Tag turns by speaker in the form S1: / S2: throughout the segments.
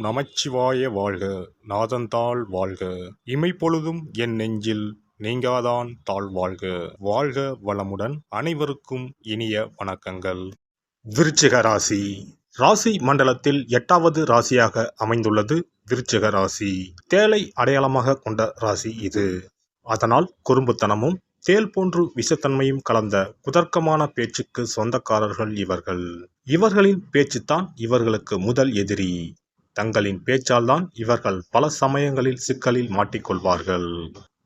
S1: நமச்சிவாய வாழ்க. நாதந்தாள் வாழ்க. இமைப்பொழுதும் என் நெஞ்சில் நீங்காதான் தாழ் வாழ்க. வாழ்க வளமுடன். அனைவருக்கும் இனிய வணக்கங்கள். விருச்சிக ராசி. ராசி மண்டலத்தில் 8வது ராசியாக அமைந்துள்ளது விருச்சிக ராசி. தேளை அடையாளமாக கொண்ட ராசி இது. அதனால் குறும்புத்தனமும் தேல் போன்று விஷத்தன்மையும் கலந்த குதர்க்கமான பேச்சுக்கு சொந்தக்காரர்கள் இவர்கள். இவர்களின் பேச்சுத்தான் இவர்களுக்கு முதல் எதிரி. தங்களின் பேச்சால் தான் இவர்கள் பல சமயங்களில் சிக்கலில் மாட்டிக்கொள்வார்கள்.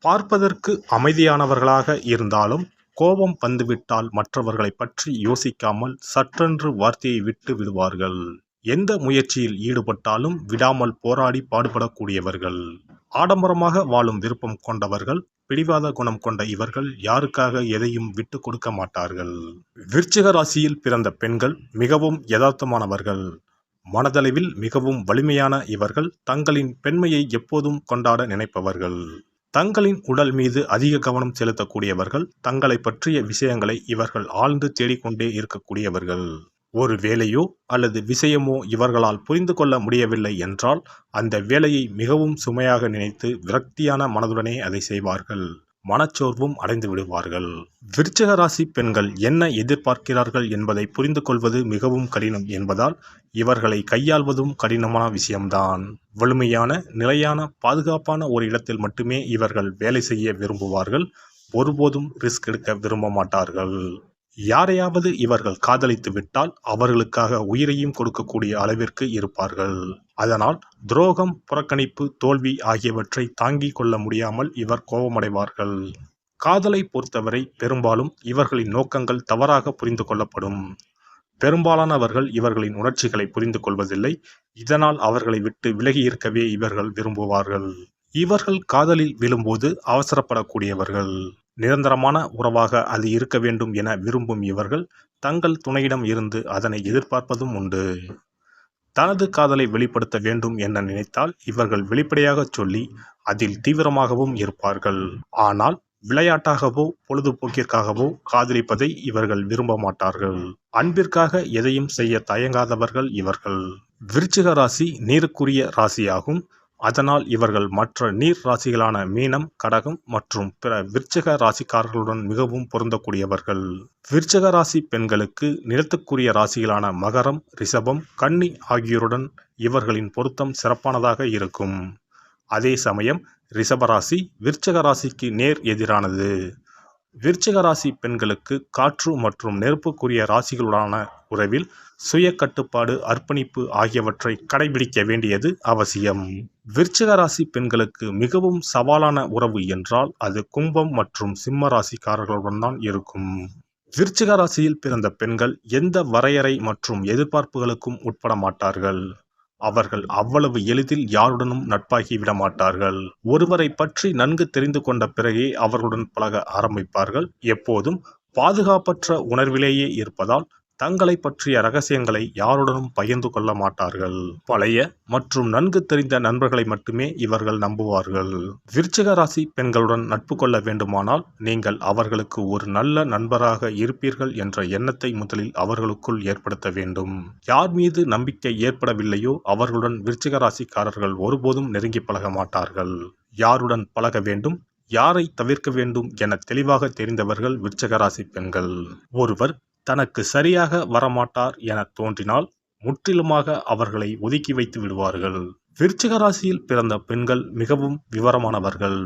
S1: பார்ப்பதற்கு அமைதியானவர்களாக இருந்தாலும் கோபம் வந்துவிட்டால் மற்றவர்களை பற்றி யோசிக்காமல் சற்றென்று வார்த்தையை விட்டு விடுவார்கள். எந்த முயற்சியில் ஈடுபட்டாலும் விடாமல் போராடி பாடுபடக்கூடியவர்கள். ஆடம்பரமாக வாழும் விருப்பம் கொண்டவர்கள். பிடிவாத குணம் கொண்ட இவர்கள் யாருக்காக எதையும் விட்டு கொடுக்க மாட்டார்கள். விருச்சிக ராசியில் பிறந்த பெண்கள் மிகவும் யதார்த்தமானவர்கள். மனதளவில் மிகவும் வலிமையான இவர்கள் தங்களின் பெண்மையை எப்போதும் கொண்டாட நினைப்பவர்கள். தங்களின் உடல் மீது அதிக கவனம் செலுத்தக்கூடியவர்கள். தங்களை பற்றிய விஷயங்களை இவர்கள் ஆழ்ந்து தேடிக்கொண்டே இருக்கக்கூடியவர்கள். ஒரு வேலையோ அல்லது விஷயமோ இவர்களால் புரிந்து கொள்ள முடியவில்லை என்றால் அந்த வேலையை மிகவும் சுமையாக நினைத்து விரக்தியான மனதுடனே அதை செய்வார்கள். மனச்சோர்வும் அடைந்து விடுவார்கள். விருச்சிக ராசி பெண்கள் என்ன எதிர்பார்க்கிறார்கள் என்பதை புரிந்து கொள்வது மிகவும் கடினம் என்பதால் இவர்களை கையாள்வதும் கடினமான விஷயம்தான். வலிமையான, நிலையான, பாதுகாப்பான ஒரு இடத்தில் மட்டுமே இவர்கள் வேலை செய்ய விரும்புவார்கள். ஒருபோதும் ரிஸ்க் எடுக்க விரும்ப மாட்டார்கள். யாரையாவது இவர்கள் காதலித்து விட்டால் அவர்களுக்காக உயிரையும் கொடுக்கக்கூடிய அளவிற்கு இருப்பார்கள். அதனால் துரோகம், புறக்கணிப்பு, தோல்வி ஆகியவற்றை தாங்கிக் கொள்ள முடியாமல் இவர் கோபமடைவார்கள். காதலை பொறுத்தவரை பெரும்பாலும் இவர்களின் நோக்கங்கள் தவறாக புரிந்து கொள்ளப்படும். பெரும்பாலானவர்கள் இவர்களின் உணர்ச்சிகளை புரிந்து கொள்வதில்லை. இதனால் அவர்களை விட்டு விலகி இருக்கவே இவர்கள் விரும்புவார்கள். இவர்கள் காதலில் விழும்போது அவசரப்படக்கூடியவர்கள். நிரந்தரமான உறவாக அது இருக்க வேண்டும் என விரும்பும் இவர்கள் தங்கள் துணையிடம் இருந்து அதனை எதிர்பார்ப்பதும் உண்டு. தனது காதலை வெளிப்படுத்த வேண்டும் என நினைத்தால் இவர்கள் வெளிப்படையாக சொல்லி அதில் தீவிரமாகவும் இருப்பார்கள். ஆனால் விளையாட்டாகவோ பொழுதுபோக்கிற்காகவோ காதலிப்பதை இவர்கள் விரும்ப மாட்டார்கள். அன்பிற்காக எதையும் செய்ய தயங்காதவர்கள் இவர்கள். விருச்சிக ராசி நீருக்குரிய ராசியாகும். அதனால் இவர்கள் மற்ற நீர் ராசிகளான மீனம், கடகம் மற்றும் பிற விருச்சிக ராசிக்காரர்களுடன் மிகவும் பொருந்தக்கூடியவர்கள். விருச்சிக ராசி பெண்களுக்கு நிலத்துக்குரிய ராசிகளான மகரம், ரிஷபம், கன்னி ஆகியோருடன் இவர்களின் பொருத்தம் சிறப்பானதாக இருக்கும். அதே சமயம் ரிஷபராசி விருச்சிக ராசிக்கு நேர் எதிரானது. விருச்சிக ராசி பெண்களுக்கு காற்று மற்றும் நெருப்புக்குரிய ராசிகளுடான உறவில் சுய கட்டுப்பாடு, அர்ப்பணிப்பு ஆகியவற்றை கடைபிடிக்க வேண்டியது அவசியம். விருச்சிக ராசி பெண்களுக்கு மிகவும் சவாலான உறவு என்றால் அது கும்பம் மற்றும் சிம்ம ராசிக்காரர்களுடன் தான் இருக்கும். விருச்சிக ராசியில் பிறந்த பெண்கள் எந்த வரையறை மற்றும் எதிர்பார்ப்புகளுக்கும் உட்பட மாட்டார்கள். அவர்கள் அவ்வளவு எளிதில் யாருடனும் நட்பாகி விட மாட்டார்கள். ஒருவரை பற்றி நன்கு தெரிந்து கொண்ட பிறகே அவர்களுடன் பழக ஆரம்பிப்பார்கள். எப்போதும் பாதுகாப்பற்ற உணர்விலேயே இருப்பதால் தங்களை பற்றிய ரகசியங்களை யாருடனும் பகிர்ந்து கொள்ள மாட்டார்கள். பழைய மற்றும் நன்கு தெரிந்த நண்பர்களை மட்டுமே இவர்கள் நம்புவார்கள். விருச்சிக ராசி பெண்களுடன் நட்பு கொள்ள வேண்டுமானால் நீங்கள் அவர்களுக்கு ஒரு நல்ல நண்பராக இருப்பீர்கள் என்ற எண்ணத்தை முதலில் அவர்களுக்குள் ஏற்படுத்த வேண்டும். யார் மீது நம்பிக்கை ஏற்படவில்லையோ அவர்களுடன் விருச்சிக ராசிக்காரர்கள் ஒருபோதும் நெருங்கி பழக மாட்டார்கள். யாருடன் பழக வேண்டும், யாரை தவிர்க்க வேண்டும் என தெளிவாக தெரிந்தவர்கள் விருச்சிக ராசி பெண்கள். ஒருவர் தனக்கு சரியாக வரமாட்டார் என தோன்றினால் முற்றிலுமாக அவர்களை ஒதுக்கி வைத்து விடுவார்கள். விருச்சிக ராசியில் பிறந்த பெண்கள் மிகவும் விவரமானவர்கள்.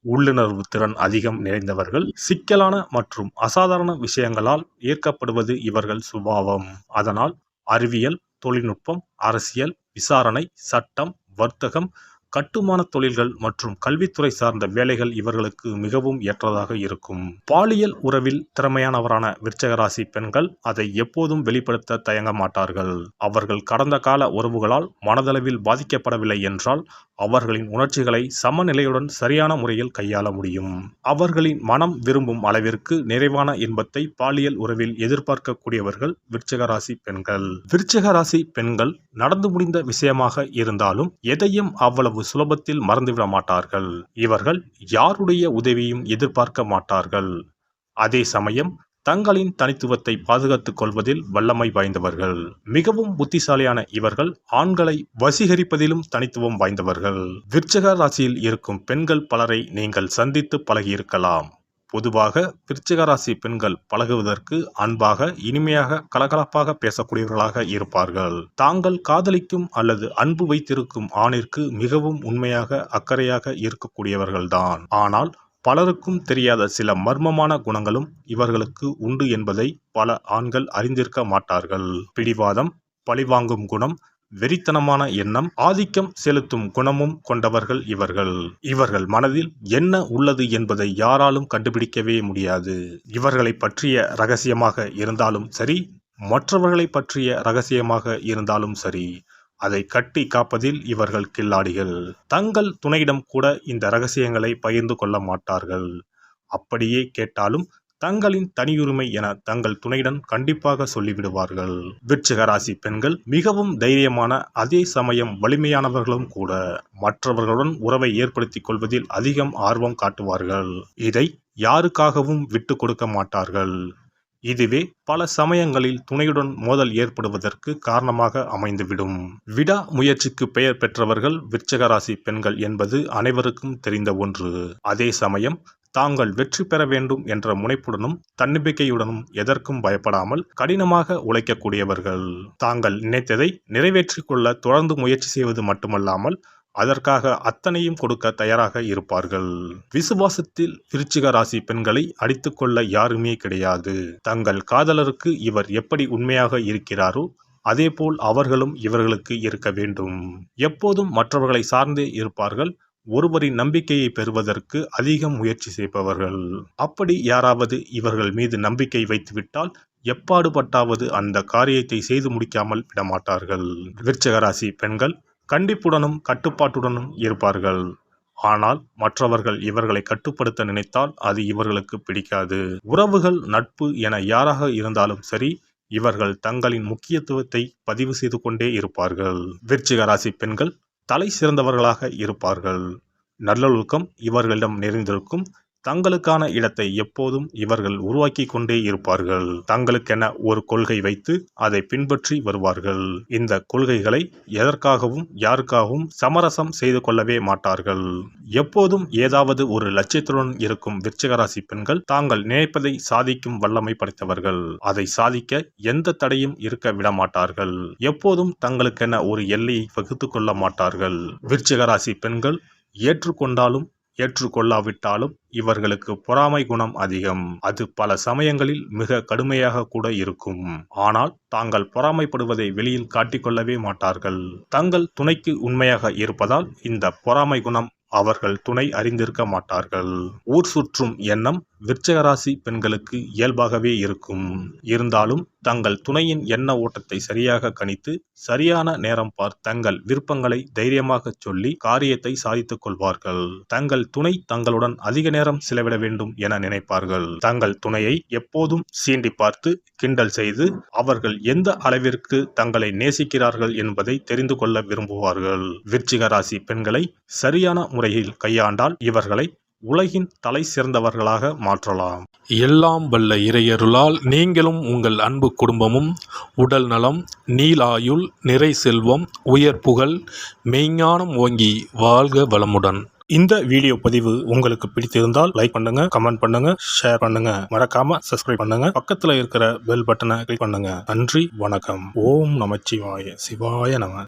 S1: உள்ளுணர்வு திறன் அதிகம் நிறைந்தவர்கள். சிக்கலான மற்றும் அசாதாரண விஷயங்களால் ஈர்க்கப்படுவது இவர்கள் சுபாவம். அதனால் அறிவியல், தொழில்நுட்பம், அரசியல், விசாரணை, சட்டம், வர்த்தகம், கட்டுமான தொழில்கள் மற்றும் கல்வித்துறை சார்ந்த வேலைகள் இவர்களுக்கு மிகவும் ஏற்றதாக இருக்கும். பாலியல் உறவில் திறமையானவரான விருச்சிக ராசி பெண்கள் அதை எப்போதும் வெளிப்படுத்த தயங்க மாட்டார்கள். அவர்கள் கடந்த கால உறவுகளால் மனதளவில் பாதிக்கப்படவில்லை என்றால் அவர்களின் உணர்ச்சிகளை சமநிலையுடன் சரியான முறையில் கையாள முடியும். அவர்களின் மனம் விரும்பும் அளவிற்கு நிறைவான இன்பத்தை பாலியல் உறவில் எதிர்பார்க்கக்கூடியவர்கள் விருச்சிக ராசி பெண்கள். விருச்சிக ராசி பெண்கள் நடந்து முடிந்த விஷயமாக இருந்தாலும் எதையும் அவ்வளவு சுலபத்தில் மறந்துவிட மாட்டார்கள். இவர்கள் யாருடைய உதவியும் எதிர்பார்க்க மாட்டார்கள். அதே சமயம் தங்களின் தனித்துவத்தை பாதுகாத்துக் கொள்வதில் வல்லமை வாய்ந்தவர்கள். மிகவும் புத்திசாலியான இவர்கள் ஆண்களை வசீகரிப்பதிலும் தனித்துவம் வாய்ந்தவர்கள். விருச்சிக ராசியில் இருக்கும் பெண்கள் பலரை நீங்கள் சந்தித்து பழகியிருக்கலாம். பொதுவாக விருச்சிக ராசி பெண்கள் பழகுவதற்கு அன்பாக, இனிமையாக, கலகலப்பாக பேசக்கூடியவர்களாக இருப்பார்கள். தாங்கள் காதலிக்கும் அல்லது அன்பு வைத்திருக்கும் ஆணிற்கு மிகவும் உண்மையாக, அக்கறையாக இருக்கக்கூடியவர்கள்தான். ஆனால் பலருக்கும் தெரியாத சில மர்மமான குணங்களும் இவர்களுக்கு உண்டு என்பதை பல ஆண்கள் அறிந்திருக்க மாட்டார்கள். பிடிவாதம், பழிவாங்கும் குணம், வெறித்தனமான எண்ணம், ஆதிக்கம் செலுத்தும் குணமும் கொண்டவர்கள் இவர்கள் மனதில் என்ன உள்ளது என்பதை யாராலும் கண்டுபிடிக்கவே முடியாது. இவர்களை பற்றிய ரகசியமாக இருந்தாலும் சரி, மற்றவர்களை பற்றிய ரகசியமாக இருந்தாலும் சரி, அதை கட்டி காப்பதில் இவர்கள் கில்லாடிகள். தங்கள் துணையிடம் கூட இந்த ரகசியங்களை பகிர்ந்து கொள்ள மாட்டார்கள். அப்படியே கேட்டாலும் தங்களின் தனியுரிமை என தங்கள் துணையுடன் கண்டிப்பாக சொல்லிவிடுவார்கள். விருச்சிக ராசி பெண்கள் மிகவும் தைரியமான, அதே சமயம் வலிமையானவர்களும் கூட. மற்றவர்களுடன் உறவை ஏற்படுத்திக் கொள்வதில் அதிகம் ஆர்வம் காட்டுவார்கள். இதை யாருக்காகவும் விட்டு கொடுக்க மாட்டார்கள். இதுவே பல சமயங்களில் துணையுடன் மோதல் ஏற்படுவதற்கு காரணமாக அமைந்துவிடும். விடா முயற்சிக்கு பெயர் பெற்றவர்கள் விருச்சிக ராசி பெண்கள் என்பது அனைவருக்கும் தெரிந்த ஒன்று. அதே சமயம் தாங்கள் வெற்றி பெற வேண்டும் என்ற முனைப்புடனும் தன்னம்பிக்கையுடனும் எதற்கும் பயப்படாமல் கடினமாக உழைக்கக்கூடியவர்கள். தாங்கள் நினைத்ததை நிறைவேற்றிக் கொள்ள தொடர்ந்து முயற்சி செய்வது மட்டுமல்லாமல் அதற்காக அத்தனையும் கொடுக்க தயாராக இருப்பார்கள். விசுவாசத்தில் விருச்சிக ராசி பெண்களை அடித்துக்கொள்ள யாருமே கிடையாது. தங்கள் காதலருக்கு இவர் எப்படி உண்மையாக இருக்கிறாரோ அதேபோல் அவர்களும் இவர்களுக்கு இருக்க வேண்டும். எப்போதும் மற்றவர்களை சார்ந்தே இருப்பார்கள். ஒருவரின் நம்பிக்கையை பெறுவதற்கு அதிகம் முயற்சி செய்பவர்கள். அப்படி யாராவது இவர்கள் மீது நம்பிக்கை வைத்துவிட்டால் எப்பாடுபட்டாவது அந்த காரியத்தை செய்து முடிக்காமல் விடமாட்டார்கள். விருச்சிக ராசி பெண்கள் கண்டிப்புடனும் கட்டுப்பாட்டுடனும் இருப்பார்கள். ஆனால் மற்றவர்கள் இவர்களை கட்டுப்படுத்த நினைத்தால் அது இவர்களுக்கு பிடிக்காது. உறவுகள், நட்பு என யாராக இருந்தாலும் சரி, இவர்கள் தங்களின் முக்கியத்துவத்தை பதிவு செய்து கொண்டே இருப்பார்கள். விருச்சிக ராசி பெண்கள் தலை சிறந்தவர்களாக இருப்பார்கள். நல்லொழுக்கம் இவர்களிடம் நிறைந்திருக்கும். தங்களுக்கான இடத்தை எப்போதும் இவர்கள் உருவாக்கி கொண்டே இருப்பார்கள். தங்களுக்கென ஒரு கொள்கை வைத்து அதை பின்பற்றி வருவார்கள். இந்த கொள்கைகளை எதற்காகவும் யாருக்காகவும் சமரசம் செய்து கொள்ளவே மாட்டார்கள். எப்போதும் ஏதாவது ஒரு லட்சியத்துடன் இருக்கும் விருச்சிக ராசி பெண்கள் தாங்கள் நினைப்பதை சாதிக்கும் வல்லமை படைத்தவர்கள். அதை சாதிக்க எந்த தடையும் இருக்க விட மாட்டார்கள். எப்போதும் தங்களுக்கென ஒரு எல்லையை வகுத்து கொள்ள மாட்டார்கள். விருச்சிக ராசி பெண்கள் ஏற்றுக்கொண்டாலும் ஏற்றுக்கொள்ளாவிட்டாலும் இவர்களுக்கு பொறாமை குணம் அதிகம். அது பல சமயங்களில் மிக கடுமையாக கூட இருக்கும். ஆனால் தாங்கள் பொறாமைப்படுவதை வெளியில் காட்டிக்கொள்ளவே மாட்டார்கள். தங்கள் துணைக்கு உண்மையாக இருப்பதால் இந்த பொறாமை குணம் அவர்கள் துணை அறிந்திருக்க மாட்டார்கள். ஊர் சுற்றும் எண்ணம் விருச்சிக ராசி பெண்களுக்கு இயல்பாகவே இருக்கும். இருந்தாலும் தங்கள் துணையின் எண்ண ஓட்டத்தை சரியாக கணித்து சரியான நேரம் பார்த்து தங்கள் விருப்பங்களை தைரியமாக சொல்லி காரியத்தை சாதித்துக் கொள்வார்கள். தங்கள் துணை தங்களுடன் அதிக நேரம் செலவிட வேண்டும் என நினைப்பார்கள். தங்கள் துணையை எப்போதும் சீண்டி பார்த்து கிண்டல் செய்து அவர்கள் எந்த அளவிற்கு தங்களை நேசிக்கிறார்கள் என்பதை தெரிந்து கொள்ள விரும்புவார்கள். விருச்சிக ராசி பெண்களை சரியான முறையில் கையாண்டால் இவர்களை உலகின் தலை சிறந்தவர்களாக மாற்றலாம்.
S2: எல்லாம் வல்ல இறையருளால் நீங்களும் உங்கள் அன்பு குடும்பமும் உடல் நலம், நீலாயுள், நிறை செல்வம், உயர் புகழ், மெய்ஞானம் ஓங்கி வாழ்க வளமுடன்.
S1: இந்த வீடியோ பதிவு உங்களுக்கு பிடித்திருந்தால் லைக் பண்ணுங்க, கமெண்ட் பண்ணுங்க, ஷேர் பண்ணுங்க, மறக்காம சப்ஸ்கிரைப் பண்ணுங்க, பக்கத்துல இருக்கிற பெல் பட்டனை கிளிக் பண்ணுங்க. நன்றி, வணக்கம். ஓம் நமச்சிவாய. சிவாய நம.